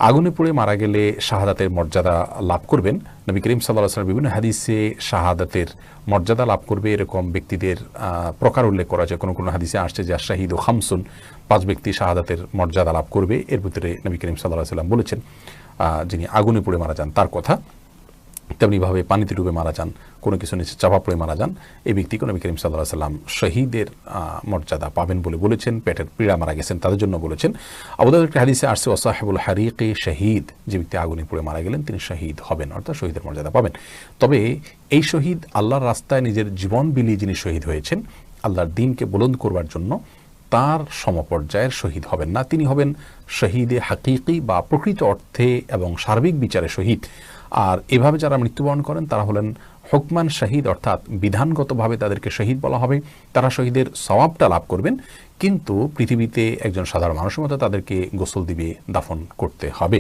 আগুনে পুড়ে মারা গেলে শাহাদাতের মর্যাদা লাভ করবেন। নবী করিম সাল্লাল্লাহু আলাইহি ওয়াসাল্লাম বিভিন্ন হাদিসে শাহাদাতের মর্যাদা লাভ করবে এরকম ব্যক্তিদের প্রকার উল্লেখ করা যায়। কোনো কোনো হাদিসে আসছে যে শাহিদ ও খামসুন, 5 ব্যক্তি শাহাদাতের মর্যাদা লাভ করবে। এর ভিতরে নবী করিম সাল্লাল্লাহু আলাইহি ওয়াসাল্লাম বলেছেন যিনি আগুনে পুড়ে মারা যান তার কথা। তেমনিভাবে পানিতে ডুবে মারা যান, কোনো কিছু নিচে চাপা পড়ে মারা যান, এই ব্যক্তিকে নবী করিম সাল্লাল্লাহু আলাইহি ওয়াসাল্লাম শহীদের মর্যাদা পাবেন বলে বলেছেন। পেটের পীড়া মারা গেছেন তাদের জন্য বলেছেন। আবু দাউদের একটি হাদিসে আসছে ওয়াসাহিবুল হারিকি শহীদ, যে ব্যক্তি আগুনে পুড়ে মারা গেলেন তিনি শহীদ হবেন, অর্থাৎ শহীদের মর্যাদা পাবেন। তবে এই শহীদ আল্লাহর রাস্তায় নিজের জীবন বিলিয়ে যিনি শহীদ হয়েছেন আল্লাহর দ্বীনকে বুলন্দ করবার জন্য, তার সমপর্যায়ের শহীদ হবেন না। তিনি হবেন শহীদে হাকিকি বা প্রকৃত অর্থে এবং সার্বিক বিচারে শহীদ। আর এভাবে যারা মৃত্যুবরণ করেন তারা হলেন হুকমান শহীদ, অর্থাৎ বিধানগতভাবে তাদেরকে শহীদ বলা হবে। তারা শহীদের সওয়াবটা লাভ করবেন, কিন্তু পৃথিবীতে একজন সাধারণ মানুষের মতো তাদেরকে গোসল দিবে, দাফন করতে হবে।